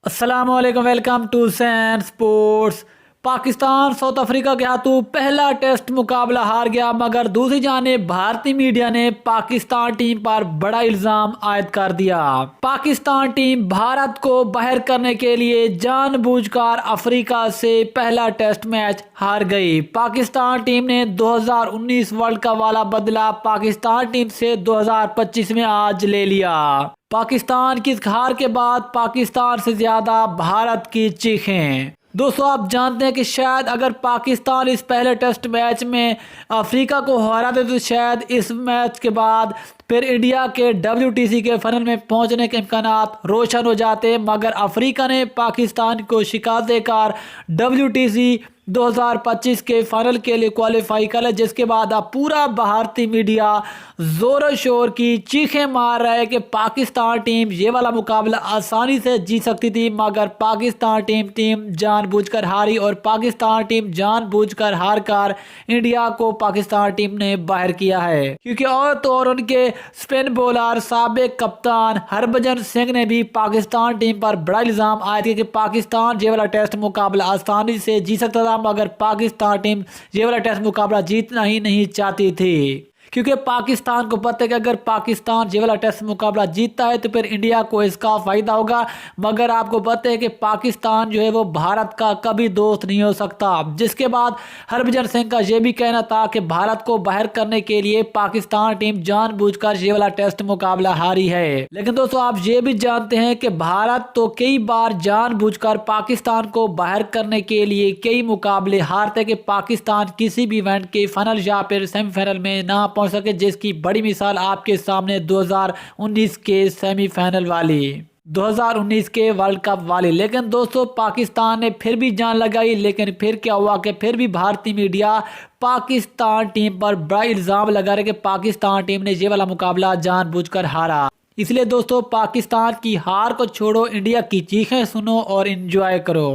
السلام علیکم، welcome to scene sports. Pakistan South Africa کے ہاتھوں پہلا ٹیسٹ مقابلہ ہار گیا، مگر دوسری جانب بھارتی میڈیا نے پاکستان ٹیم پر بڑا الزام عائد کر دیا۔ پاکستان ٹیم بھارت کو باہر کرنے کے لیے جان بوجھ کر افریقہ سے پہلا ٹیسٹ میچ ہار گئی۔ پاکستان ٹیم نے 2019 ورلڈ کپ والا بدلہ پاکستان ٹیم سے 2025 میں آج لے لیا۔ پاکستان کی اس ہار کے بعد پاکستان سے زیادہ بھارت کی چیخیں۔ دوستو، آپ جانتے ہیں کہ شاید اگر پاکستان اس پہلے ٹیسٹ میچ میں افریقہ کو ہرا دے تو شاید اس میچ کے بعد پھر انڈیا کے WTC کے فائنل میں پہنچنے کے امکانات روشن ہو جاتے، مگر افریقہ نے پاکستان کو شکست دے کر WTC 2025 کے فائنل کے لیے کوالیفائی کر لیا، جس کے بعد اب پورا بھارتی میڈیا زور و شور کی چیخیں مار رہا ہے کہ پاکستان ٹیم یہ والا مقابلہ آسانی سے جیت سکتی تھی، مگر پاکستان ٹیم جان بوجھ کر ہاری، اور پاکستان ٹیم جان بوجھ کر ہار کر انڈیا کو پاکستان ٹیم نے باہر کیا ہے۔ کیونکہ اور تو اور ان کے سپن بولر سابق کپتان ہربھجن سنگھ نے بھی پاکستان ٹیم پر بڑا الزام عائد کیا کہ پاکستان یہ والا ٹیسٹ مقابلہ آسانی سے جیت سکتا تھا، مگر پاکستان ٹیم یہ والا ٹیسٹ مقابلہ جیتنا ہی نہیں چاہتی تھی، کیونکہ پاکستان کو پتہ ہے کہ اگر پاکستان یہ والا ٹیسٹ مقابلہ جیتتا ہے تو پھر انڈیا کو اس کا فائدہ ہوگا، مگر آپ کو پتہ ہے کہ پاکستان جو ہے وہ بھارت کا کبھی دوست نہیں ہو سکتا۔ جس کے بعد ہربھجن سنگھ کا یہ بھی کہنا تھا کہ بھارت کو باہر کرنے کے لیے پاکستان ٹیم جان بوجھ کر یہ والا ٹیسٹ مقابلہ ہاری ہے۔ لیکن دوستو، آپ یہ بھی جانتے ہیں کہ بھارت تو کئی بار جان بوجھ کر پاکستان کو باہر کرنے کے لیے کئی مقابلے ہارتے کہ پاکستان کسی بھی ایونٹ کے فائنل یا پھر سیمی فائنل میں نہ پہنچ سکے، جس کی بڑی مثال آپ کے سامنے 2019 کے سیمی فائنل والی، 2019 کے ورلڈ کپ والی۔ لیکن دوستو، پاکستان نے پھر بھی جان لگائی، لیکن پھر کیا ہوا کہ پھر بھی بھارتی میڈیا پاکستان ٹیم پر بڑا الزام لگا رہے کہ پاکستان ٹیم نے یہ والا مقابلہ جان بوجھ کر ہارا۔ اس لیے دوستو، پاکستان کی ہار کو چھوڑو، انڈیا کی چیخیں سنو اور انجوائے کرو۔